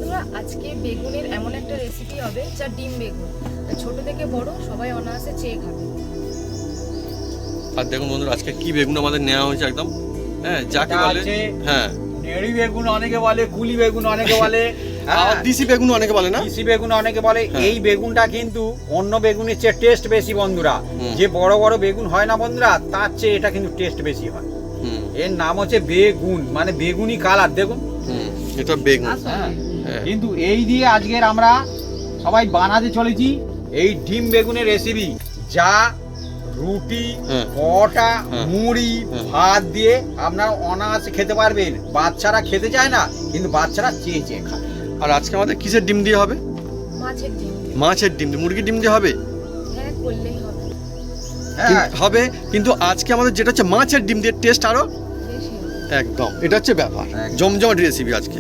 বন্ধুরা, আজকে বেগুনের এমন একটা রেসিপি হবে যা ডিম বেগুন, ছোট থেকে বড় সবাই অনায়াসে চেয়ে খাবে। আর দেখুন বন্ধুরা, আজকে কি বেগুন আমাদের নেওয়া হয়েছে একদম, হ্যাঁ, যাকে বলে হ্যাঁ নেড়ি বেগুন অনেকে বলে, কুলি বেগুন অনেকে বলে, আর দিশি বেগুন অনেকে বলে না, দিশি বেগুন অনেকে বলে। এই বেগুনটা কিন্তু অন্য বেগুনের চেয়ে টেস্ট বেশি বন্ধুরা। যে বড় বড় বেগুন হয় না বন্ধুরা, তার চেয়ে এটা কিন্তু টেস্ট বেশি হয়। এর নাম হচ্ছে বেগুন, মানে বেগুনি কালার। দেখুন এটা বেগুন, কিন্তু এই দিয়ে আজকের আমরা সবাই বানাতে চলেছি এই ডিম বেগুনের রেসিপি, যা রুটি, পরোটা, মুড়ি, ভাত দিয়ে আপনারা অনায়াসে খেতে পারবেন। বাচ্চারা খেতে চায় না, কিন্তু বাচ্চারা চেয়ে চেয়ে খায়। আর আজকে আমাদের কিসের ডিম দিয়ে হবে? মাছের ডিম। মাছের ডিম, মুরগির ডিম দিয়ে হবে? হ্যাঁ, করলেই হবে। হবে, কিন্তু আজকে আমাদের যেটা হচ্ছে মাছের ডিম দিয়ে টেস্ট আরো বেশি হবে। একদম, এটা হচ্ছে ব্যাপার। জমজমাট রেসিপি আজকে।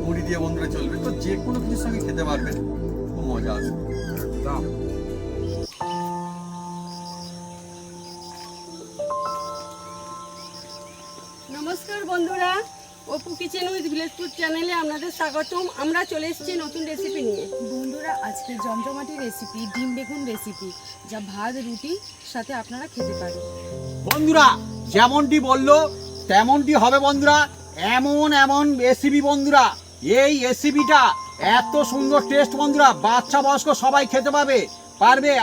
মুড়ি দিয়ে বন্ধুরা চলবে, তো যে কোনো কিছুর সঙ্গে খেতে পারবেন, খুব মজা আসবে। নমস্কার বন্ধুরা, Apu kitchen with village food চ্যানেলে আপনাদের স্বাগতম। আমরা চলে এসেছি নতুন রেসিপি নিয়ে। বন্ধুরা, আজকে জমজমাটি রেসিপি ডিম বেগুন রেসিপি, যা ভাত রুটির সাথে আপনারা খেতে পারেন। বন্ধুরা যেমনটি বললো তেমনটি হবে বন্ধুরা। এমন এমন রেসিপি বন্ধুরা, এই রেসিপিটা এত সুন্দর টেস্ট বন্ধুরা, বাচ্চা বয়স্ক সবাই খেতে পারবে।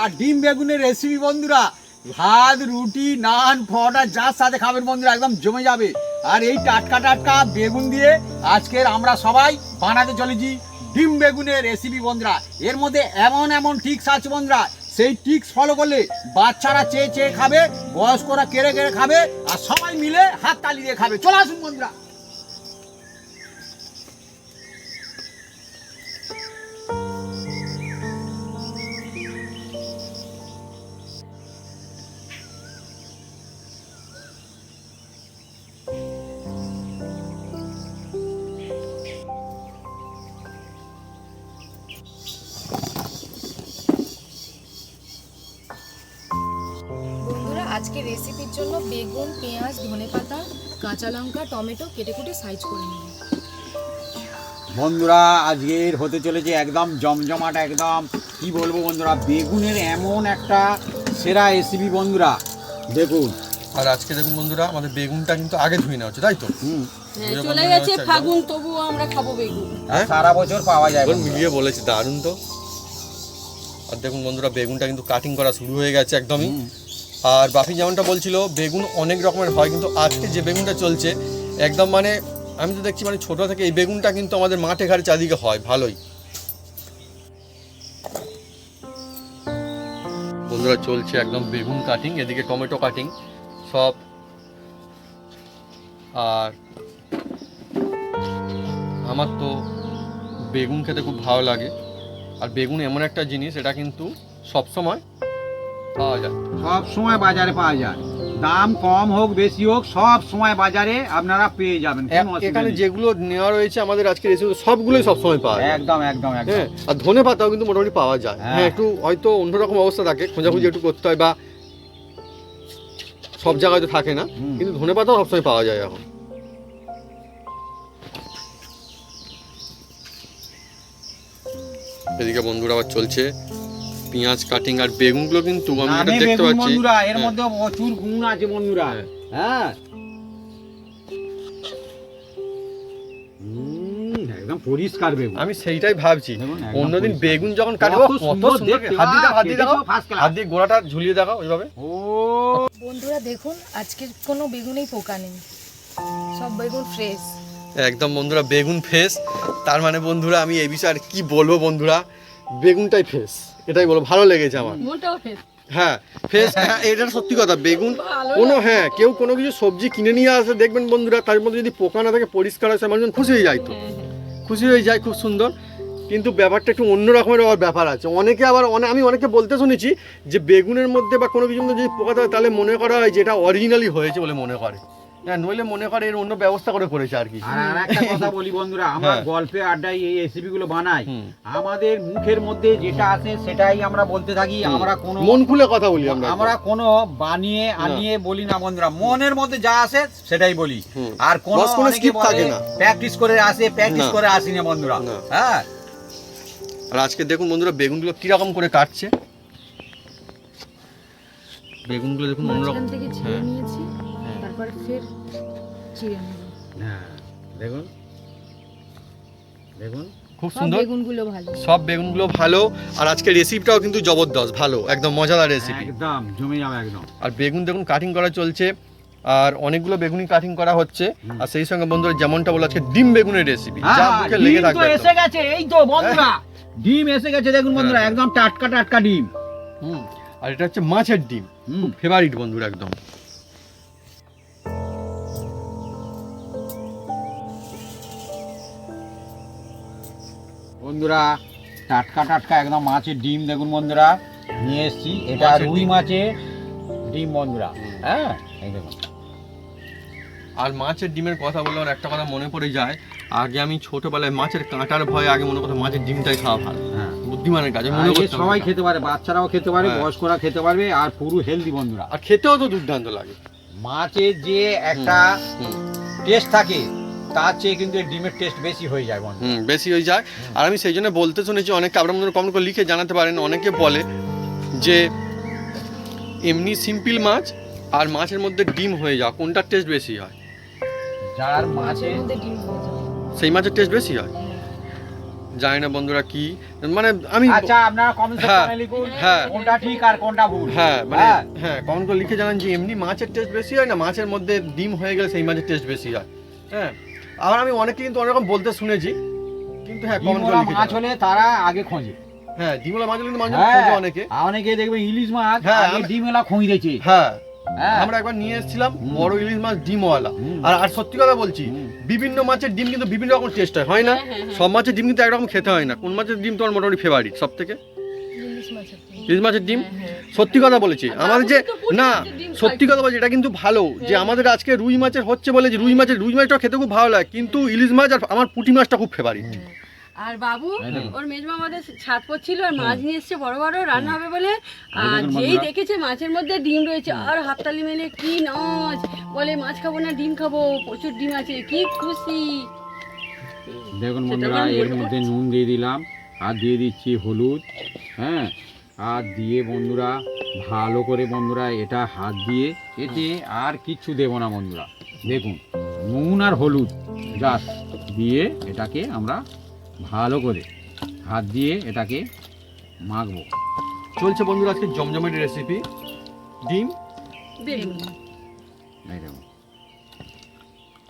আর ডিম বেগুনের রেসিপি বন্ধুরা, ভাত রুটি নান পরোটা যার সাথে খাবেন বন্ধুরা, একদম জমে যাবে। আর এই টাটকা টাটকা বেগুন দিয়ে আজকের আমরা সবাই বানাতে চলেছি ডিম বেগুনের রেসিপি বন্ধুরা। এর মধ্যে এমন এমন ট্রিক্স আছে বন্ধুরা, সেই ট্রিক্স ফলো করলে বাচ্চারা চেয়ে চেয়ে খাবে, বয়স্করা কেড়ে কেড়ে খাবে, আর সবাই মিলে হাত তালি দিয়ে খাবে। চলে আসুন বন্ধুরা। বন্ধুরা, আজকে রেসিপির জন্য বেগুন, পেঁয়াজ, ধনেপাতা, কাঁচা লঙ্কা, টমেটো কেটে কুটে সাইজ করে নিন। বন্ধুরা আজকের হতে চলেছে একদম জমজমাট, একদম কি বলবো বন্ধুরা, বেগুনের এমন একটা সেরা রেসিপি বন্ধুরা। দেখুন, আর আজকে দেখুন বন্ধুরা, আমাদের বেগুনটা কিন্তু আগে ধুয়ে নেওয়া হচ্ছে, তাই তো? চলে গেছে ফাগুন, তবুও আমরা খাবো বেগুন। সারা বছর পাওয়া যায় মিলিয়ে বলেছি, দারুণ তো। আর দেখুন বন্ধুরা, বেগুনটা কিন্তু কাটিং করা শুরু হয়ে গেছে একদমই। আর বাপি যেমনটা বলছিল, বেগুন অনেক রকমের হয়, কিন্তু আজকে যে বেগুনটা চলছে একদম, মানে আমি তো দেখছি, মানে ছোটো থেকে এই বেগুনটা কিন্তু আমাদের মাঠে ঘাটে চারদিকে হয় ভালোই। বন্ধুরা চলছে একদম বেগুন কাটিং, এদিকে টমেটো কাটিং সব। আর আমার তো বেগুন খেতে খুব ভালো লাগে। আর বেগুন এমন একটা জিনিস, এটা কিন্তু সবসময় পাওয়া যায়, সব সময় বাজারে পাওয়া যায়। দাম কম হোক বেশি হোক, সব সময় বাজারে আপনারা পেয়ে যাবেন। এখানে যেগুলো নেওয়া রয়েছে আমাদের আজকে রেসিপি, সবগুলোই সবসময় পাওয়া যায়। একদম একদম একদম। হ্যাঁ, আর ধনে পাতাও কিন্তু মোটামুটি পাওয়া যায়। হ্যাঁ, একটু হয়তো অন্যরকম অবস্থা থাকে, খোঁজাখুঁজি একটু করতে হয়, বা সব জায়গায় তো থাকে না, কিন্তু ধনে পাতাও সবসময় পাওয়া যায় এখন। এদিকে বন্ধুরা আবার চলছে পেঁয়াজ কাটিং। আর বেগুনগুলো কিন্তু আমি যেটা দেখতে পাচ্ছি বন্ধুরা, এর মধ্যে প্রচুর গুণ আছে বন্ধুরা। হ্যাঁ, একদম পরিষ্কার বেগুন। আমি সেইটাই ভাবছি, অন্যদিন বেগুন যখন কাটবো কত সুন্দর, হাত দিয়ে গোড়াটা ঝুলিয়ে দেখাও ওইভাবে। ও বন্ধুরা দেখুন, আজকে কোনো বেগুনেই পোকা নেই, সব বেগুন ফ্রেশ। একদম বন্ধুরা, বেগুন ফ্রেশ। তার মানে বন্ধুরা, আমি এই বিষয়ে আর কি বলবো বন্ধুরা, বেগুনটাই ফ্রেশ, এটাই বলো, ভালো লেগেছে আমার। মোটাও ফ্রেশ। হ্যাঁ ফ্রেশ, হ্যাঁ এটা সত্যি কথা। বেগুন কোনো, হ্যাঁ কেউ কোনো কিছু সবজি কিনে নিয়ে আসে দেখবেন বন্ধুরা, তার মধ্যে যদি পোকা না থাকে, পরিষ্কার আছে, মানুষজন খুশি হয়ে যায়, তো খুশি হয়ে যায়, খুব সুন্দর। কিন্তু ব্যাপারটা একটু অন্য রকমের আবার ব্যাপার আছে। অনেকে আবার আমি অনেকে বলতে শুনেছি যে বেগুনের মধ্যে বা কোনো কিছুর মধ্যে যদি পোকা থাকে তাহলে মনে করা হয় যে এটা অরিজিনালি হয়েছে বলে মনে করে, হ্যাঁ, নইলে মনে করে এর অন্য ব্যবস্থা করে করেছে আর কি। আর একটা কথা বলি বন্ধুরা, আমরা হ্যাঁ। গল্পে আড্ডায় এই রেসিপি গুলো বানাই, আমাদের মুখের মধ্যে যেটা আছে সেটাই আমরা বলতে থাকি। আমরা কোনো মন খুলে কথা বলি আমরা কোনো বানিয়ে আনিয়ে বলি না বন্ধুরা, মনের মধ্যে যা আসে সেটাই বলি। আর কোনো স্কিপ থাকে না, প্র্যাকটিস করে আসে, প্র্যাকটিস করে আসি না বন্ধুরা। হ্যাঁ, আর আজকে দেখুন বন্ধুরা বেগুনগুলো কিরকম করে কাটছে, বেগুনগুলো দেখুন অন্যরকম। মাঝখান থেকে ছিঁড়ে নিয়েছি, তারপরে ফের চিড়ে নেব। হ্যাঁ দেখুন দেখুন খুব সব সুন্দর, বেগুনগুলো ভালো। সব বেগুনগুলো ভালো। আর আজকে রেসিপিটাও কিন্তু জবরদস্ত ভালো, একদম মজাদার রেসিপি, একদম জমে যাবে একদম। আর বেগুন দেখুন কাটিং করা চলছে, আর অনেকগুলো বেগুনই কাটিং করা হচ্ছে। আর সেই সঙ্গে বন্ধুরা যেমনটা বলে আজকে ডিম বেগুনের রেসিপি, যা মুখে লেগে থাকবে একদম। এসে গেছে, এই তো বন্ধুরা ডিম এসে গেছে দেখুন বন্ধুরা, একদম টাটকা টাটকা ডিম। আর এটা হচ্ছে মাছের ডিম, খুব ফেভারিট বন্ধুরা একদম। বন্ধুরা টাটকা টাটকা একদম মাছের ডিম দেখুন বন্ধুরা নিয়ে এসেছি। এটা মাছের রুই ডিম। মাছের ডিম বন্ধুরা। হ্যাঁ এই দেখুন। আর মাছের ডিমের কথা বললে আমার একটা কথা মনে পড়ে যায়, আগে আমি ছোটবেলায় মাছের কাঁটার ভয়ে আগে মনে করতাম মাছের ডিমটাই খাওয়া ভালো, হ্যাঁ বুদ্ধিমানের কাজ আর মনে এ করতাম। সবাই এটা। খেতে পারে, বাচ্চারাও খেতে পারে, হ্যাঁ। বয়স্করা খেতে পারবে, আর পুরো হেলদি বন্ধুরা। আর খেতেও তো দুর্দান্ত লাগে। মাছের যে একটা টেস্ট থাকে তার চেয়ে কিন্তু এই ডিমের টেস্ট বেশি হয়ে যায় বন্ধু। বেশি হয়ে যায়। আর আমি সেই জন্য বলতে শুনেছি, অনেকে আপনার মধ্যে কমেন্ট করে লিখে জানাতে পারেন, অনেকে বলে যে এমনি সিম্পল মাছ আর মাছের মধ্যে ডিম হয়ে যাওয়া কোনটার টেস্ট বেশি হয়? যার মাছে মাছের মধ্যে ডিম হয়ে যাবে। সেই মাছের টেস্ট বেশি হয়। জানি না বন্ধুরা কি, মানে আমি আচ্ছা আপনারা কমেন্ট হ্যাঁ, সেকশনে লিখুন হ্যাঁ। কোনটা ঠিক আর কোনটা ভুল। হ্যাঁ মানে হ্যাঁ। হ্যাঁ কমেন্ট করে লিখে জানান যে এমনি মাছের টেস্ট বেশি হয় না মাছের মধ্যে ডিম হয়ে গেলে সেই মাছের টেস্ট বেশি হয়। হ্যাঁ, আবার আমি অনেকে কিন্তু অনেক রকম বলতে শুনেছি, কিন্তু হ্যাঁ কমেন্ট করে ডিমওয়ালা লিখে মাছ জানান। হলে তারা আগে খোঁজে। হ্যাঁ ডিমওয়ালা মাছ হলে কিন্তু মানুষ হ্যাঁ, খোঁজে অনেকে। অনেকে দেখবে ইলিশ মাছ হ্যাঁ, আগে ডিমওয়ালা খুঁজেছে। হ্যাঁ হ্যাঁ আমরা একবার নিয়ে এসেছিলাম বড় ইলিশ মাছ ডিমওয়ালা। আর সত্যি কথা বলছি, বিভিন্ন মাছের ডিম কিন্তু বিভিন্ন রকম টেস্ট হয় না? সব মাছের ডিম কিন্তু একরকম খেতে হয় না। কোন মাছের ডিম তোমার মোটামুটি ফেভারিট সব থেকে? ইলিশ মাছের ডিম। ইলিশ মাছের ডিম সত্যি কথা বলেছি আমাদের যে না, সত্যি কথা বলছি এটা কিন্তু ভালো যে আমাদের আজকে রুই মাছের হচ্ছে বলে যে রুই মাছটা খেতে খুব ভালো লাগে, কিন্তু ইলিশ মাছ আর আমার পুঁটি মাছটা খুব ফেভারিট। আর বাবু ওর মেজমা আমাদের ছাদ করছিল আর মাছ নিয়ে এসছে বড় বড় রান্না হবে বলে, আর যেই দেখেছে মাছের মধ্যে ডিম রয়েছে আর হাততালি মেলে কি নাচ, বলে মাছ খাবো না ডিম খাবো, প্রচুর ডিম আছে, কি খুশি। দেখুন বন্ধুরা এর মধ্যে নুন দিয়ে দিলাম, আর দিয়ে দিচ্ছি হলুদ। হ্যাঁ, আর দিয়ে বন্ধুরা ভালো করে বন্ধুরা এটা হাত দিয়ে, এতে আর কিচ্ছু দেবো না বন্ধুরা। দেখুন নুন আর হলুদ জাস্ট দিয়ে এটাকে আমরা ভালো করে হাত দিয়ে এটাকে মাখবো। চলছে বন্ধুরা আজকে জমজমের রেসিপি ডিম বেগুন এই দেখুন।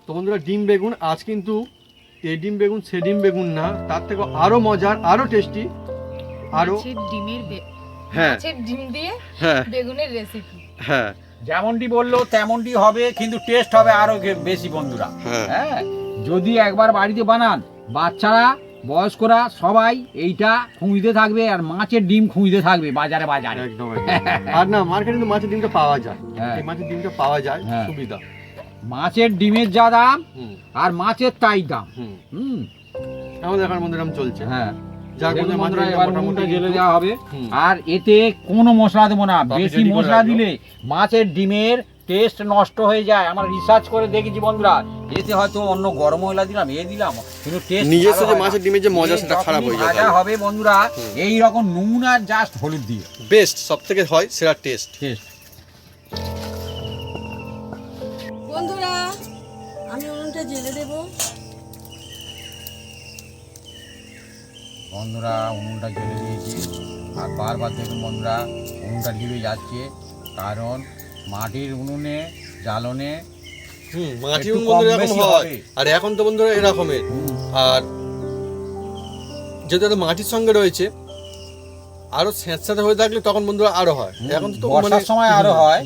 তো বন্ধুরা ডিম বেগুন আজ কিন্তু এই ডিম বেগুন সে ডিম বেগুন না, তার থেকে আরো মজার আরো টেস্টি আরো মাছের ডিমের হ্যাঁ মাছের ডিম দিয়ে হ্যাঁ বেগুনের রেসিপি। হ্যাঁ যেমনটি বললো তেমনটি হবে, কিন্তু টেস্ট হবে আরো বেশি বন্ধুরা। হ্যাঁ। হ্যাঁ, যদি একবার বাড়িতে বানান, বাচ্চারা বয়স্করা সবাই এইটা খুঁজতে থাকবে, আর মাছের ডিম খুঁজতে থাকবে বাজারে বাজারে। একদম একদম। আর না মার্কেটে কিন্তু মাছের ডিমটা পাওয়া যায়, হ্যাঁ। এই মাছের ডিমটা পাওয়া যায়, হ্যাঁ। সুবিধা। মাছের ডিমের যা দাম হুম আর মাছের তাই দাম। হুম হুম আমাদের এখানে মধ্যে এরকম চলছে। হ্যাঁ, যা দেখুন করলে বন্ধুরা, মাছের এবার ডিমটা নুনটা মোটামুটি জেলে কিন্তু- দেওয়া হবে। হুম। আর এতে কোনো মশলা দেবো না, বাপি বেশি ready করে মশলা রাখলো। দিলে মাছের ডিমের টেস্ট নষ্ট হয়ে যায়। আমরা রিসার্চ করে দেখেছি বন্ধুরা, এতে হয়তো অন্য গরম মশলা দিলাম দিলাম, কিন্তু টেস্ট নিজস্ব যে মাছের ডিমের যে মজা সেটা খারাপ হয়ে যায়। ভাজা হবে বন্ধুরা এই রকম নুন আর জাস্ট হলুদ দিয়ে। বেস্ট সব থেকে হয় সেরা টেস্ট। টেস্ট বন্ধুরা আমি উনুনটা জেলে দেবো। বন্ধুরা উনুনটা জ্বেলে দিয়েছি, আর বারবার দেখুন বন্ধুরা উনুনটা লিবে যাচ্ছে, কারণ মাটির উনুনে জ্বালনে মাটি একটু বন্ধুরা কম এরকম বেশি হয়, হবে। আর এখন তো বন্ধুরা এরকমের। আর যেহেতু এটা মাটির সঙ্গে রয়েছে আরো স্যাঁতস্যাঁতে হয়ে থাকলে তখন বন্ধুরা আরো হয়। এখন তো বর্ষার সময় আরো হয়।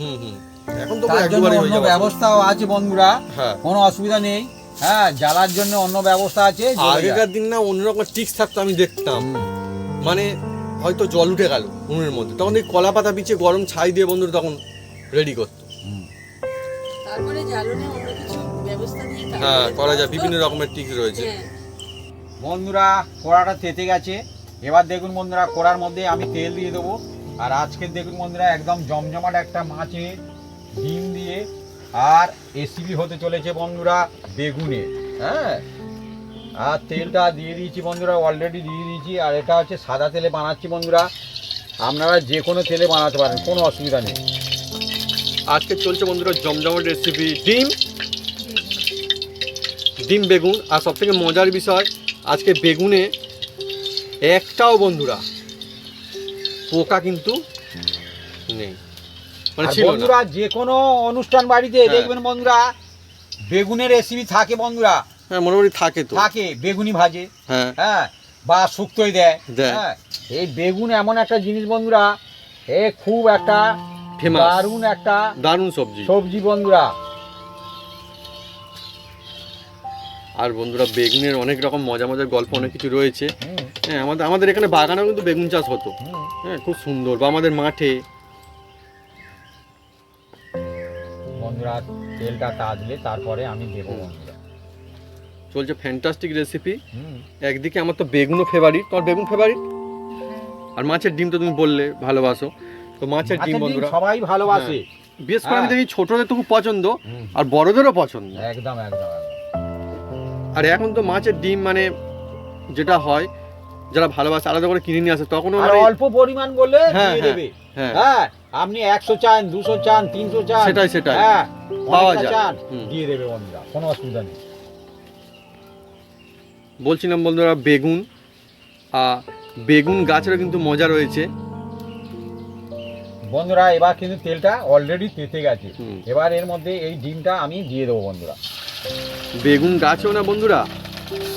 এখন তো তার জন্য একবারে হয়ে অন্য যাবে। ব্যবস্থাও আছে বন্ধুরা, হ্যাঁ। কোনো অসুবিধা নেই। হ্যাঁ, জ্বালার জন্য অন্য ব্যবস্থা আছে। জ্বলে যায়। আগেকার দিন না অন্যরকম টিক্স থাকতো, আমি দেখতাম মানে হয়তো জল উঠে গেল উনুনের মধ্যে, তখন এই কলা পাতা বিছিয়ে গরম ছাই দিয়ে বন্ধুরা তখন রেডি করতো। তারপরে জ্বালনে অন্য কিছু ব্যবস্থা দিয়ে হ্যাঁ, করা যায়, বিভিন্ন রকমের টিক্স রয়েছে। বন্ধুরা কড়াটা তেতে গেছে, এবার দেখুন বন্ধুরা কড়ার মধ্যে আমি তেল দিয়ে দেবো। আর আজকে দেখুন বন্ধুরা একদম জমজমাট একটা মাছের ডিম দিয়ে আর রেসিপি হতে চলেছে বন্ধুরা বেগুনে। হ্যাঁ, আর তেলটা দিয়ে দিয়েছি বন্ধুরা, অলরেডি দিয়ে দিয়েছি। আর এটা হচ্ছে সাদা তেলে বানাচ্ছি বন্ধুরা, আপনারা যে কোনো তেলে বানাতে পারেন, কোনো অসুবিধা নেই। আজকে চলছে বন্ধুরা জমজমাট রেসিপি ডিম বেগুন। আর সব থেকে মজার বিষয়, আজকে বেগুনে একটাও বন্ধুরা পোকা কিন্তু নেই, মানে আর ছিল না। বন্ধুরা যে কোনো অনুষ্ঠান বাড়িতে হ্যাঁ। দেখবেন বন্ধুরা বেগুনের রেসিপি থাকে বন্ধুরা, হ্যাঁ, মোটামুটি থাকে তো। থাকে বেগুনি ভাজে, হ্যাঁ, হ্যাঁ, বা শুক্তোই দেয়। দেয়। হ্যাঁ, এই বেগুন এমন একটা জিনিস বন্ধুরা, এ খুব একটা Famous। দারুণ একটা দারুণ সবজি। সবজি বন্ধুরা। আর বন্ধুরা বেগুনের অনেক রকম মজা মজার গল্প অনেক কিছু রয়েছে। হ্যাঁ, আমাদের এখানে বাগানেও কিন্তু বেগুন চাষ হতো। হ্যাঁ, খুব সুন্দর। বা আমাদের মাঠে। বন্ধুরা তেলটা তাজলে তারপরে আমি দেবো বন্ধুরা। চলছে ফ্যান্টাস্টিক রেসিপি। একদিকে আমার তো বেগুনও ফেভারিট, তোমার বেগুন ফেভারিট, আর মাছের ডিম তো তুমি বললে ভালোবাসো, তো মাছের ডিম বন্ধুরা সবাই ভালোবাসে। বিশেষ করে আমি হ্যাঁ। দেখি ছোটদের তো খুব পছন্দ, আর বড়দেরও পছন্দ। একদম একদম একদম। আর এখন তো মাছের ডিম মানে যেটা হয়, যারা ভালোবাসে আলাদা করে কিনে নিয়ে আসে, তখনও আর মানে অল্প পরিমাণ বলে হ্যাঁ, দিয়ে হ্যাঁ, দেবে। হ্যাঁ। হ্যাঁ, আপনি 100 চান, 200 চান, 300 চান, সেটাই। হ্যাঁ, পাওয়া অনেকটা যায়। চান, হুম। দিয়ে দেবে বন্ধুরা, কোনো অসুবিধা নেই। বলছিলাম বন্ধুরা বেগুন গাছেরও কিন্তু মজা রয়েছে। বন্ধুরা এবার কিন্তু তেলটা অলরেডি তেতে গেছে। হুম। এবার এর মধ্যে এই ডিমটা আমি দিয়ে দেবো বন্ধুরা। বেগুন গাছেও না বন্ধুরা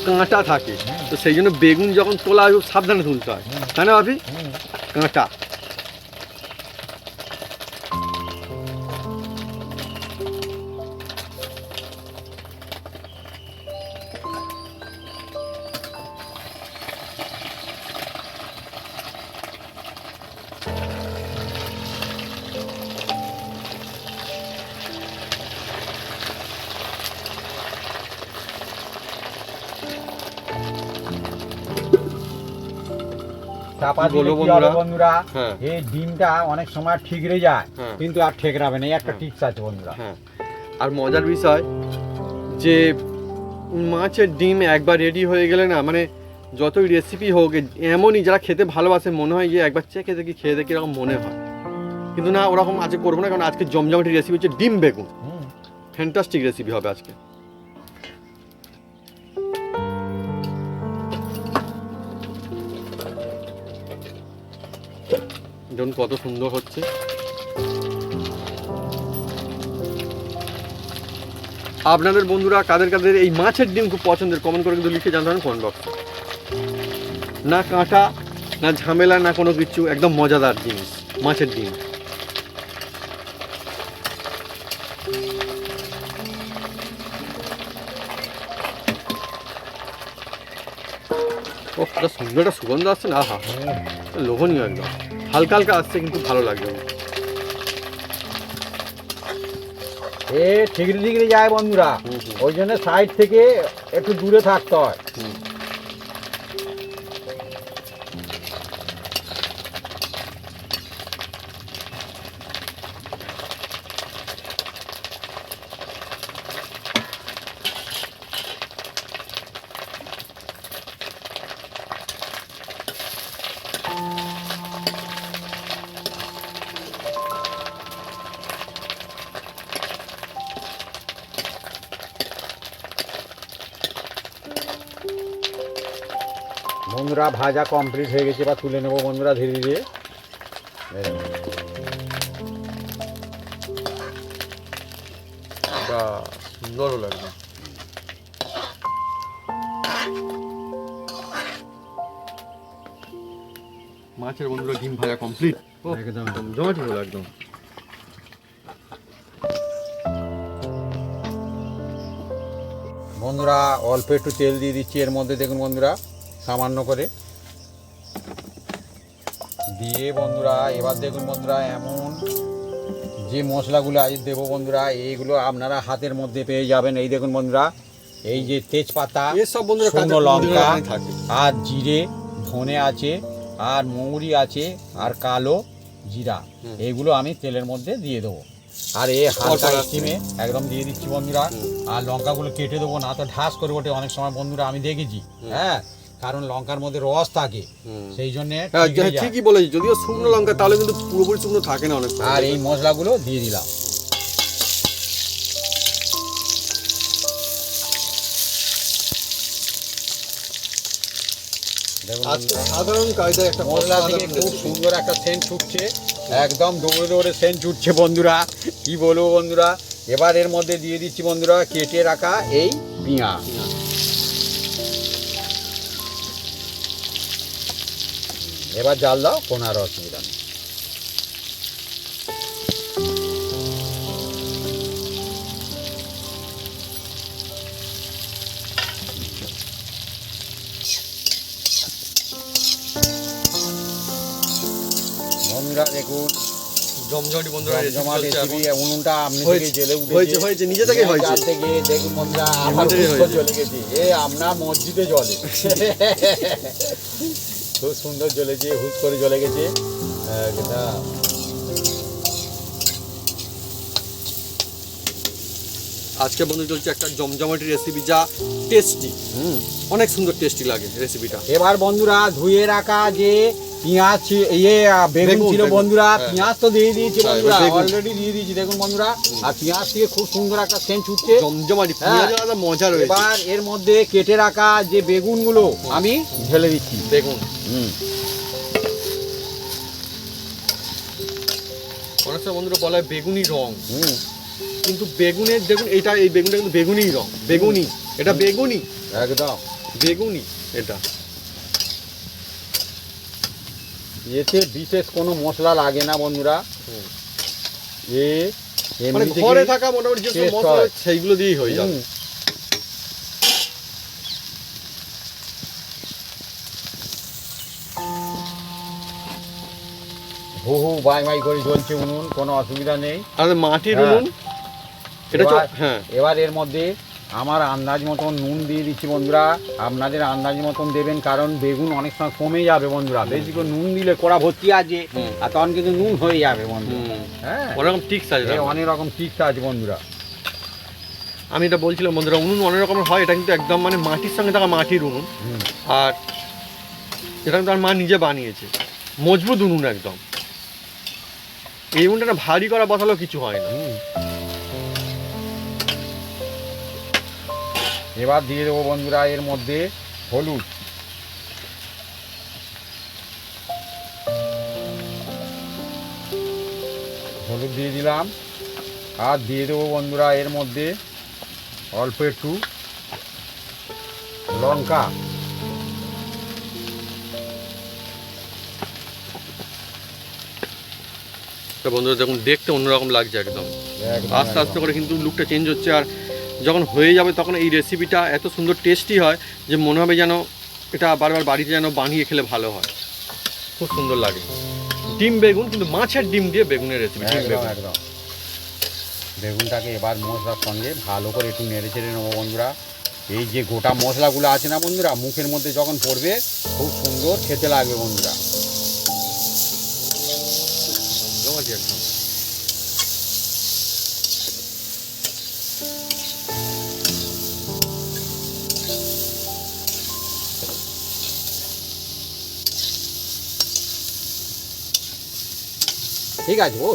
কাঁটা থাকে, তো সেই জন্য বেগুন যখন তোলা হয় খুব সাবধানে তুলতে হয়, তাই না ভাবি? কাঁটা। চাপা কি বলবো দিলে কি হবে বন্ধুরা? বন্ধুরা, হ্যাঁ। এই ডিমটা অনেক সময় ঠিকরে যায়, হ্যাঁ। কিন্তু আর ঠেকরাবে না। এই একটা হ্যাঁ। টিপস আছে বন্ধুরা। হ্যাঁ, আর মজার বিষয় যে মাছের ডিম একবার রেডি হয়ে গেলে না, মানে যতই রেসিপি হোক এমনই যারা খেতে ভালোবাসে মনে হয় যে একবার চেখে দেখি খেয়ে দেখি এরকম মনে হয়, কিন্তু না ওরকম আজকে করবো না, কারণ আজকে জমজমাটি রেসিপি হচ্ছে ডিম বেগুন। ফ্যান্টাস্টিক রেসিপি হবে আজকে। দেখুন কত সুন্দর হচ্ছে। আপনাদের বন্ধুরা কাদের কাদের এই মাছের ডিম খুব পছন্দের, কমেন্ট করে কিন্তু লিখে জানান কমেন্ট বক্সে। না কাঁটা, না ঝামেলা, না কোনো কিছু, একদম মজাদার জিনিস মাছের ডিম। ও কত সুন্দর একটা সুগন্ধ আসছে না, আহা লোভনীয় একদম। হালকা হালকা আসছে কিন্তু ভালো লাগবে। এ ঠিকরে ঠিকরে যায় বন্ধুরা, ওই জন্য সাইড থেকে একটু দূরে থাকতে হয়। বন্ধুরা ভাজা কমপ্লিট হয়ে গেছে, এবার তুলে নেবো বন্ধুরা ধীরে ধীরে। সুন্দরও লাগবে। মাছের বন্ধুরা ডিম ভাজা কমপ্লিট। একদম জমাটি হলো একদম। বন্ধুরা অল্প একটু তেল দিয়ে দিচ্ছি এর মধ্যে, দেখুন বন্ধুরা সামান্য করে দিয়ে বন্ধুরা এবার দেখুন বন্ধুরা এমন যে মশলাগুলো আজ দেবো বন্ধুরা, এইগুলো আপনারা হাতের মধ্যে পেয়ে যাবেন। এই দেখুন বন্ধুরা, এই যে তেজপাতা, এসব বন্ধুরা শুকনো লঙ্কা থাকে, আর জিরে, ধনে আছে, আর মৌরি আছে, আর কালো জিরা, এইগুলো আমি তেলের মধ্যে দিয়ে দেবো। আর এই হালকা স্টিমে একদম দিয়ে দিচ্ছি বন্ধুরা। আর লঙ্কাগুলো কেটে দেবো, না তো ঢাস করে ওঠে অনেক সময় বন্ধুরা, আমি দেখেছি। হ্যাঁ, কারণ লঙ্কার মধ্যে রস থাকে, সেই জন্য ঠিকই বলেছি। যদিও শুকনো লঙ্কা তাহলে কিন্তু পুরোপুরি শুকনো থাকে না অনেক। আর এই মশলাগুলো দিয়ে দিলাম। সাধারণ কায়দায় একটা মশলা থেকে খুব সুন্দর একটা সেন্ট ছুটছে, একদম দৌড়ে দৌড়ে সেন্ট ছুটছে বন্ধুরা, কি বলবো বন্ধুরা। এবার এর মধ্যে দিয়ে দিচ্ছি বন্ধুরা কেটে রাখা এই পেঁয়াজ। এবার জাল দাও, কোনো আর অসুবিধা নেই। বন্ধুরা দেখুন জমজমাটি বন্ধুরা জমজমাট রেসিপি, উনুনটা আপনি থেকে জেলে হয়েছে হয়েছে নিজে থেকে হয়েছে। জাল থেকে দেখুন বন্ধুরা আমার চলে গেছে, এ আপনার মসজিদে জলে খুব সুন্দর জ্বলেছে, হুট করে জ্বলে গেছে। আজকে বন্ধু চলছে একটা জমজমাটি রেসিপি, যা টেস্টি, অনেক সুন্দর টেস্টি লাগে রেসিপিটা। এবার বন্ধুরা ধুয়ে রাখা যে পেঁয়াজ বেগুন ছিল বন্ধুরা, পেঁয়াজ তো দিয়ে দিয়েছি বন্ধুরা, অলরেডি দিয়ে দিয়েছি দেখুন বন্ধুরা। আর পেঁয়াজ থেকে খুব সুন্দর একটা সেন্ট ছুটছে, জমজমাটি পেঁয়াজের আলাদা মজা রয়েছে। এবার এর মধ্যে কেটে রাখা যে বেগুনগুলো আমি ঢেলে দিচ্ছি। বেগুন অনেক সময় বন্ধুরা বলা হয় বেগুনি রং, কিন্তু বেগুনের দেখুন এইটা, এই বেগুনটা কিন্তু বেগুনি রং, বেগুনি, এটা বেগুনি, একদম বেগুনি। এটা এতে বিশেষ কোনো মশলা লাগে না বন্ধুরা, মানে ঘরে থাকা মোটামুটি যে মশলা সেইগুলো দিয়েই হয়ে যাবে। হু হু বাই বাই করে জ্বলছে উনুন, কোনো অসুবিধা নেই। আর মাটির উনুন এটা। হ্যাঁ, এবার এর মধ্যে আমার আন্দাজ মতন নুন দিয়ে দিচ্ছি বন্ধুরা, আপনাদের আন্দাজ মতন দেবেন, কারণ বেগুন অনেক সময় কমে যাবে বন্ধুরা, বেশি করে নুন দিলে কড়া ভর্তি আছে, আর তখন কিন্তু নুন হয়ে যাবে বন্ধুরা। হ্যাঁ, অনেক রকম টিক্স আছে, অনেক রকম টিক্স আছে বন্ধুরা। আমি এটা বলছিলাম বন্ধুরা, উনুন অনেক রকমের হয়, এটা কিন্তু একদম মানে মাটির সঙ্গে থাকা মাটির উনুন, আর এটা কিন্তু আর মা নিজে বানিয়েছে, মজবুত উনুন একদম। এই উনুনটা ভারী করা বসালেও কিছু হয় না। এবার দিয়ে দেবো বন্ধুরা এর মধ্যে হলুদ, হলুদ দিয়ে দিলাম। আর দিয়ে দেবো বন্ধুরা এর মধ্যে অল্প একটু লঙ্কা। বন্ধুরা দেখুন, দেখতে অন্যরকম লাগছে একদম, আস্তে আস্তে করে কিন্তু লুকটা চেঞ্জ হচ্ছে। আর যখন হয়ে যাবে তখন এই রেসিপিটা এত সুন্দর টেস্টি হয় যে মনে হবে যেন এটা বারবার বাড়িতে যেন বানিয়ে খেলে ভালো হয়, খুব সুন্দর লাগে। ডিম বেগুন, কিন্তু মাছের ডিম দিয়ে বেগুনের রেসিপি। একদম বেগুনটাকে এবার মশলার সঙ্গে ভালো করে একটু নেড়ে চেড়ে নেবো বন্ধুরা। এই যে গোটা মশলাগুলো আছে না বন্ধুরা, মুখের মধ্যে যখন পড়বে খুব সুন্দর খেতে লাগবে বন্ধুরা। একদম ঠিক আছে ও।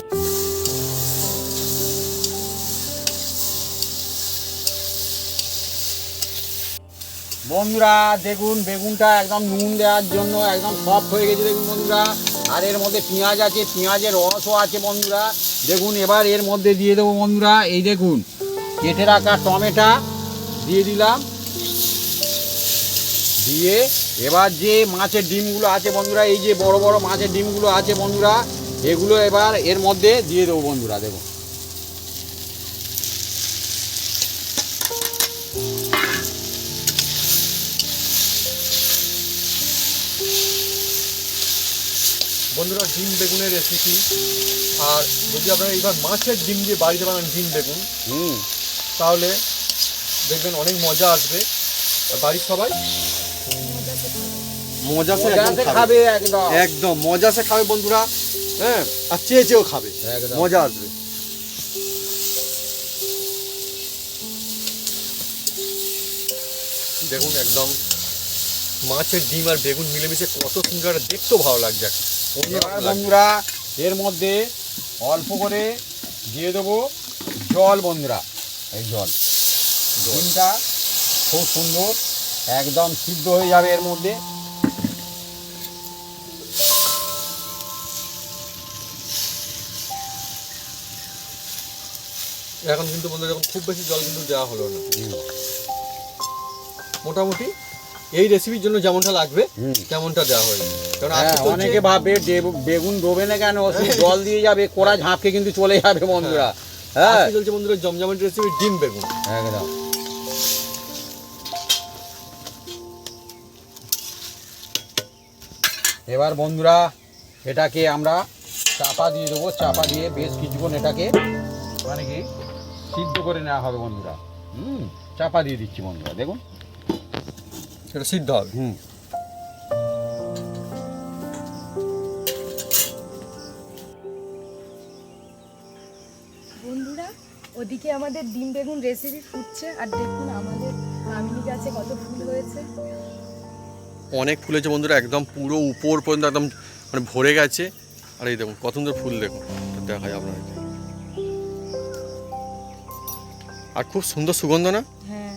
বন্ধুরা দেখুন বেগুনটা একদম নুন দেওয়ার জন্য একদম সফট হয়ে গেছে দেখুন বন্ধুরা। আর এর মধ্যে পেঁয়াজ আছে, পেঁয়াজের রসও আছে বন্ধুরা দেখুন। এবার এর মধ্যে দিয়ে দেবো বন্ধুরা, এই দেখুন কেটে রাখা টমেটো দিয়ে দিলাম, দিয়ে এবার যে মাছের ডিমগুলো আছে বন্ধুরা, এই যে বড় বড় মাছের ডিমগুলো আছে বন্ধুরা, এগুলো এবার এর মধ্যে দিয়ে দেবো বন্ধুরা। দেখুন বন্ধুরা ডিম বেগুনের রেসিপি, আর যদি আপনারা এইবার মাছের ডিম দিয়ে বাড়িতে বানান ডিম বেগুন, তাহলে দেখবেন অনেক মজা আসবে। আর বাড়ির সবাই মজাসে খাবে একদম একদম মজাসে খাবে বন্ধুরা। হ্যাঁ, আর চেয়েও খাবে, একদম মজা আসবে। দেখুন একদম মাছের ডিম আর বেগুন মিলেমিশে কত সুন্দর, দেখতেও ভালো লাগছে। এবার বন্ধুরা এর মধ্যে অল্প করে দিয়ে দেবো জল বন্ধুরা। এই জল, ডিমটা খুব সুন্দর একদম সিদ্ধ হয়ে যাবে এর মধ্যে। এখন কিন্তু বন্ধুরা যখন খুব বেশি জল কিন্তু দেওয়া হলো না, মোটামুটি এই রেসিপির জন্য যেমনটা লাগবে তেমনটা দেওয়া হয়ে যাবে। কারণ অনেকে ভাবে বেগুন ডোবে না কেন, জল দিয়ে যাবে, কোড়া ঝাঁপকে কিন্তু চলে যাবে বন্ধুরা। হ্যাঁ চলছে বন্ধুরা জমজমাট রেসিপি ডিম বেগুন একদম। এবার বন্ধুরা এটাকে আমরা চাপা দিয়ে দেবো, চাপা দিয়ে বেশ কিছুক্ষণ এটাকে মানে কি সিদ্ধ করে নেওয়া হবে বন্ধুরা। চাপা দিয়ে দিচ্ছি বন্ধুরা, দেখুন সেটা সিদ্ধ হবে। বন্ধুরা ওদিকে আমাদের ডিম বেগুন রেসিপি ফুটছে, আর দেখুন আমাদের কামিনী গাছে কত ফুল হয়েছে। অনেক ফুলেছে বন্ধুরা, একদম পুরো উপর পর্যন্ত একদম মানে ভরে গেছে। আর এই দেখুন কত সুন্দর ফুল, দেখুন দেখা যায় আপনার। আর খুব সুন্দর সুগন্ধ না? হ্যাঁ,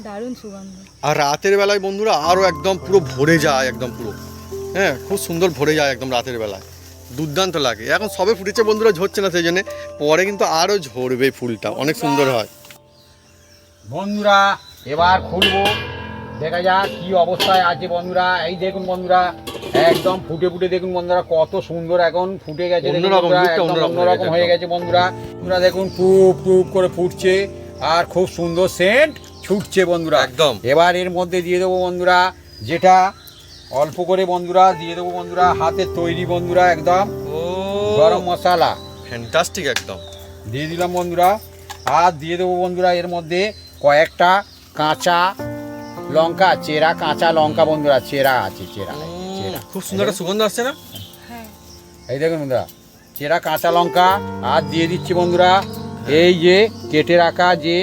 দারুণ সুগন্ধ। আর রাতের বেলায় বন্ধুরা আরও একদম পুরো ভরে যায়, একদম পুরো, হ্যাঁ খুব সুন্দর ভরে যায় একদম রাতের বেলায়, দুর্দান্ত লাগে। এখন সবে ফুটেছে বন্ধুরা, ঝরছে না সেই জন্যে, পরে কিন্তু আরও ঝরবে ফুলটা, অনেক সুন্দর হয়। বন্ধুরা এবার খুলবো, দেখা যাক কি অবস্থায় আছে বন্ধুরা। এই দেখুন বন্ধুরা একদম ফুটে ফুটে দেখুন বন্ধুরা কত সুন্দর এখন ফুটে গেছে, অন্যরকম হয়ে গেছে বন্ধুরা। বন্ধুরা দেখুন টুপ টুপ করে ফুটছে আর খুব সুন্দর সেন্ট ছুটছে বন্ধুরা একদম। এবার এর মধ্যে দিয়ে দেবো বন্ধুরা, যেটা অল্প করে বন্ধুরা দিয়ে দেবো বন্ধুরা, হাতের তৈরি বন্ধুরা একদম গরম মশলা, ফ্যান্টাস্টিক একদম দিয়ে দিলাম বন্ধুরা। আর দিয়ে দেবো বন্ধুরা এর মধ্যে কয়েকটা কাঁচা লঙ্কা, চেরা কাঁচা লঙ্কা বন্ধুরা, চেরা আছে, চেরা খুব সুন্দর একটা সুগন্ধ আসছে না? হ্যাঁ, এই দেখুন বন্ধুরা চেরা কাঁচা লঙ্কা। আর দিয়ে দিচ্ছি বন্ধুরা এই যে কেটে রাখা যে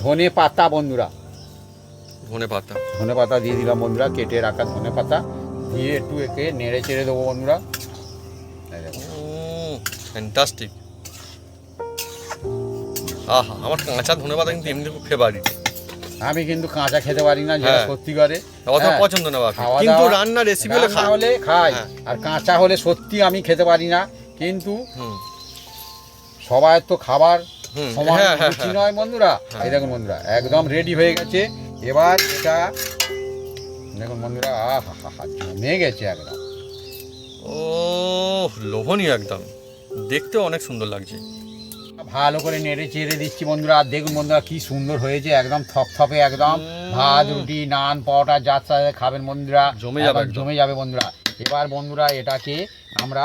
ধনে পাতা বন্ধুরা, ধনে পাতা, ধনে পাতা দিয়ে দিলাম বন্ধুরা, কেটে রাখা ধনে পাতা দিয়ে একটু একে নেড়ে চেড়ে দেবো বন্ধুরা। ফ্যান্টাস্টিক। আহা, আমার কাঁচা ধনে পাতা কিন্তু এমনি খুব ফেভারিট। আমি কিন্তু কাঁচা খেতে পারি না, যেটা সত্যি করে অত পছন্দ না, কিন্তু রান্না রেসিপি হলে খাই, আর কাঁচা হলে সত্যি আমি খেতে পারি না। কিন্তু সবাই তো খাবার সমান রুচি নয় বন্ধুরা। এই দেখুন বন্ধুরা একদম রেডি হয়ে গেছে। এবার এটা দেখুন বন্ধুরা, আহা হা হা জমে গেছে একদম। ও লোভনীয় একদম, দেখতে অনেক সুন্দর লাগছে। ভালো করে নেড়ে চেড়ে দিচ্ছি বন্ধুরা। আর দেখুন বন্ধুরা কি সুন্দর হয়েছে, একদম থপথপে একদম। ভাত রুটি নান পরোটা যার সাথে খাবেন বন্ধুরা জমে যাবে বন্ধুরা। এবার বন্ধুরা এটাকে আমরা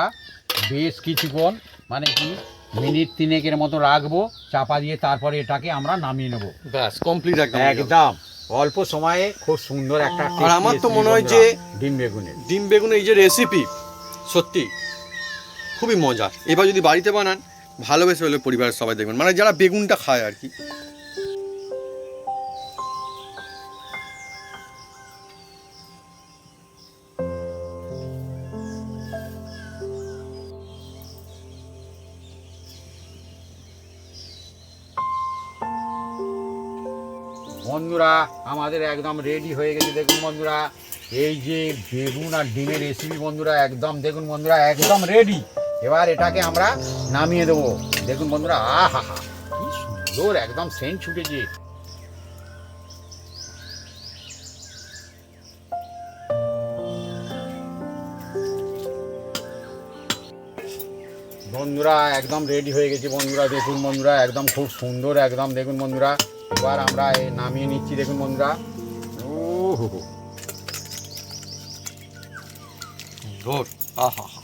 বেশ কিছুক্ষণ মানে কি মিনিট 3 মতো রাখবো চাপা দিয়ে, তারপরে এটাকে আমরা নামিয়ে নেবো। ব্যাস কমপ্লিট একদম অল্প সময়ে খুব সুন্দর একটা। আর আমার তো মনে হয় যে ডিম বেগুনের এই যে রেসিপি সত্যি খুবই মজার। এবার যদি বাড়িতে বানান ভালোবেসে হলে পরিবারের সবাই দেখবেন, মানে যারা বেগুনটা খায় আর কি। বন্ধুরা আমাদের একদম রেডি হয়ে গেছে দেখুন বন্ধুরা, এই যে বেগুন আর ডিমের রেসিপি বন্ধুরা একদম দেখুন বন্ধুরা একদম রেডি। এবার এটাকে আমরা নামিয়ে দেবো। দেখুন বন্ধুরা আহা হা কি সুন্দর একদম সেন্ট ছুটেছে। বন্ধুরা একদম রেডি হয়ে গেছে বন্ধুরা, দেখুন বন্ধুরা একদম খুব সুন্দর একদম, দেখুন বন্ধুরা এবার আমরা নামিয়ে নিচ্ছি, দেখুন বন্ধুরা। ও হো হো, সুন্দর, আহা হা।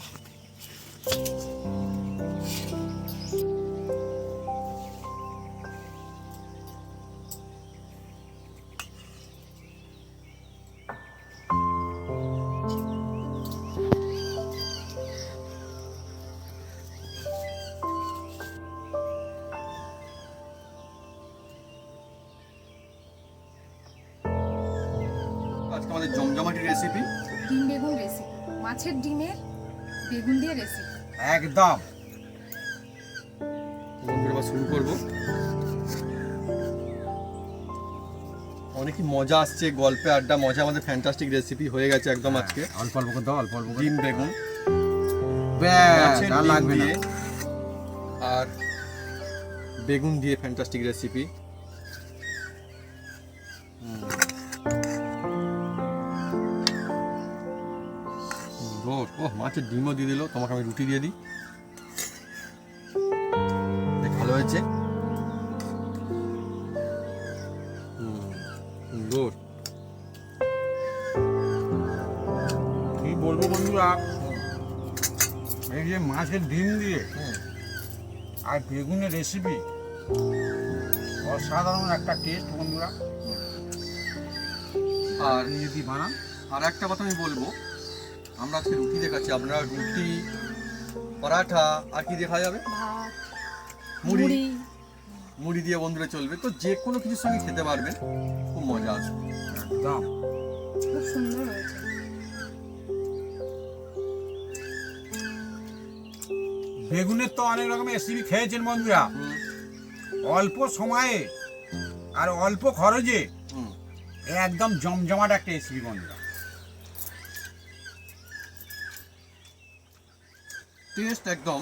আজকে আমাদের জমজমাটি রেসিপি ডিম বেগুন রেসিপি, মাছের ডিমের বেগুন দিয়ে রেসিপি। একদম বন্ধুরা এবার শুরু করব। অনেকই মজা আসছে, গল্পে আড্ডা মজা, আমাদের ফ্যান্টাস্টিক রেসিপি হয়ে গেছে একদম আজকে। অল্প অল্প করে দাও, অল্প অল্প করে। ডিম বেগুন ব্যাস, মাছের আর ডিম লাগবে না। দিয়ে আর বেগুন দিয়ে ফ্যান্টাস্টিক রেসিপি। ও মাছের ডিমও দিয়ে দিল, তোমাকে আমি রুটি দিয়ে দিই। দেখ ভালো হয়েছে। সুন্দর। কি বলবো বন্ধুরা, এই যে মাছের ডিম দিয়ে আর বেগুনের রেসিপি, অসাধারণ একটা টেস্ট বন্ধুরা। আর আপনি যদি বানান, আর একটা কথা আমি বলবো, আমরা আজকে রুটি দেখাচ্ছি, আপনারা রুটি, পরাঠা আর কি দেখা যাবে, ভাত, মুড়ি, মুড়ি। মুড়ি দিয়ে বন্ধুরা চলবে, তো যে কোনো কিছুর সঙ্গে খেতে পারবেন, খুব মজা আসবে। একদম খুব সুন্দর হয়েছে। বেগুনের তো অনেক রকমের রেসিপি খেয়েছেন বন্ধুরা, অল্প সময়ে আর অল্প খরচে হুম, একদম জমজমাট একটা রেসিপি বন্ধুরা। টেস্ট একদম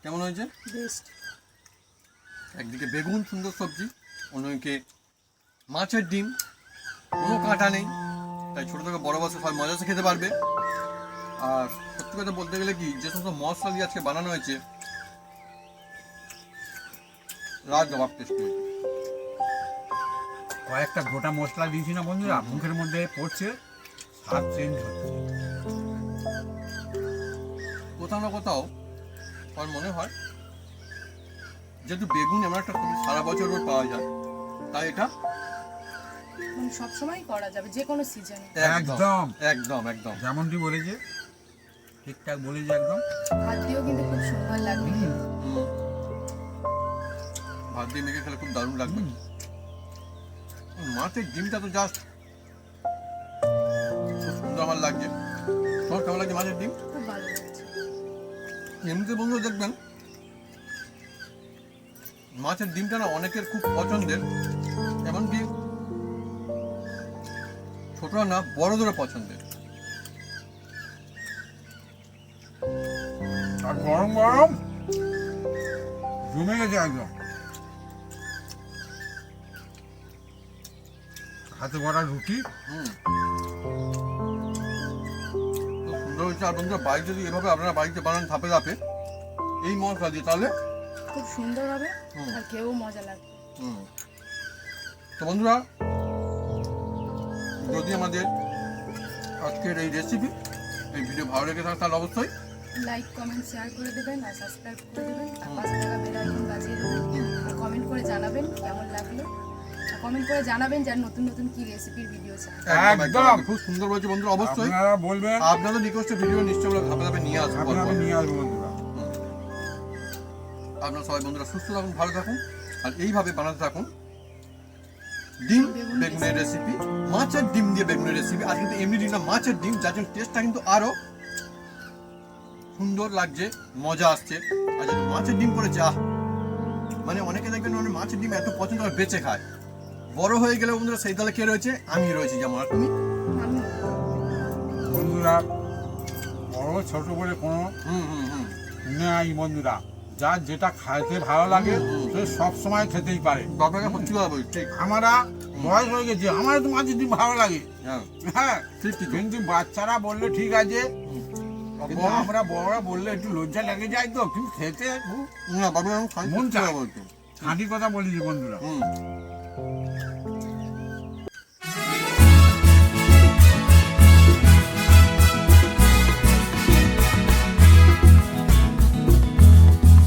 কেমন হয়েছে? বেস্ট। একদিকে বেগুন সুন্দর সবজি, অন্যদিকে মাছের ডিম, কোনো কাঁটা নেই, তাই ছোটো থেকে বড় বছর সবাই মজা খেতে পারবে। আর সত্যি কথা বলতে গেলে কি, যে সমস্ত মশলা দিয়ে আজকে বানানো হয়েছে, লাজবাব টেস্ট হয়েছে। কয়েকটা গোটা মশলা দিয়েছি না বন্ধুরা, মুখের মধ্যে পড়ছে, স্বাদ চেঞ্জ হচ্ছে। কোথাও না কোথাও আমার মনে হয় যেহেতু বেগুন এমন একটা সবজি সারা বছর পাওয়া যায়, তাই এটা মানে সবসময় করা যাবে, যে কোনো সিজনে। একদম একদম একদম যেমনটি বলেছে, ঠিকঠাক বলেছে একদম। ভাত দিয়েও কিন্তু খুব সুন্দর লাগবে। হুম। ভাত দিয়ে মেখে খেলে খুব দারুণ লাগবে। মাছের ডিমটা তো জাস্ট খুব সুন্দর আমার লাগছে। তোমার কেমন লাগছে মাছের ডিম? খুব ভালো লাগছে। এমনিতে বন্ধু দেখবেন মাছের ডিমটা না অনেকের খুব পছন্দের, এমনকি ছোটরা না বড়দেরও পছন্দের। আর গরম গরম জমে গেছে একদম, হাতে ভরা রুটি। হুম, খুব সুন্দর হয়েছে। আর বন্ধুরা বাড়িতে যদি এভাবে আপনারা বাড়িতে বানান ধাপে ধাপে এই মশলা দিয়ে, তাহলে খুব সুন্দর হবে হুম। আর খেয়েও মজা লাগবে। হুম। তো বন্ধুরা, যদি আমাদের আজকের এই রেসিপি, এই ভিডিও ভালো লেগে থাকে, তাহলে অবশ্যই লাইক, কমেন্ট, শেয়ার করে দেবেন আর সাবস্ক্রাইব করে দেবেন, আর পাশে থাকা বেল আইকন বাজিয়ে দেবেন, আর কমেন্ট করে জানাবেন কেমন লাগলো, আর কমেন্ট করে জানাবেন যে আর নতুন নতুন কি রেসিপির ভিডিও চান। একদম। খুব সুন্দর বলছে বন্ধুরা, অবশ্যই আপনারা বলবেন, আপনাদের রিকোয়েস্টের ভিডিও নিশ্চয়ই আমরা ধাপে ধাপে নিয়ে আসবো। আপনারা নিয়ে আসবো বন্ধুরা। আপনারা সবাই বন্ধুরা সুস্থ থাকুন, ভালো থাকুন, আর এইভাবে বানাতে থাকুন ডিম বেগুনের রেসিপি, মাছের ডিম দিয়ে বেগুনের রেসিপি। আর কিন্তু এমনি ডিম না, মাছের ডিম, যার জন্য টেস্টটা কিন্তু আরো সুন্দর লাগছে, মজা আসছে। আর যদি মাছের ডিম করেছে, মানে অনেকে দেখবেন মানে মাছের ডিম এত পছন্দ করে বেঁচে খায়, বড় হয়ে গেলে বন্ধুরা সেই দলে কে রয়েছে? আমি রয়েছি, যেমন। আর তুমি? বন্ধুরা বড় ছোট বলে কোনো হুম হুম হুম নেই বন্ধুরা, যার যেটা খাইতে ভালো লাগে সে সব সময় খেতেই পারে। বাবাকে সত্যি কথা বলি, ঠিক। আমরা বয়স হয়ে গেছে, আমার তো মাছের ডিম ভালো লাগে, হ্যাঁ হ্যাঁ, ঠিক ঠিক। কিন্তু বাচ্চারা বললে ঠিক আছে, কিন্তু আমরা বড়রা বললে একটু লজ্জা লেগে যায় তো, কিন্তু খেতে খুব না বাবু আমি খাই মন চায়। বলতো খাঁটি কথা বলেছি বন্ধুরা। হুম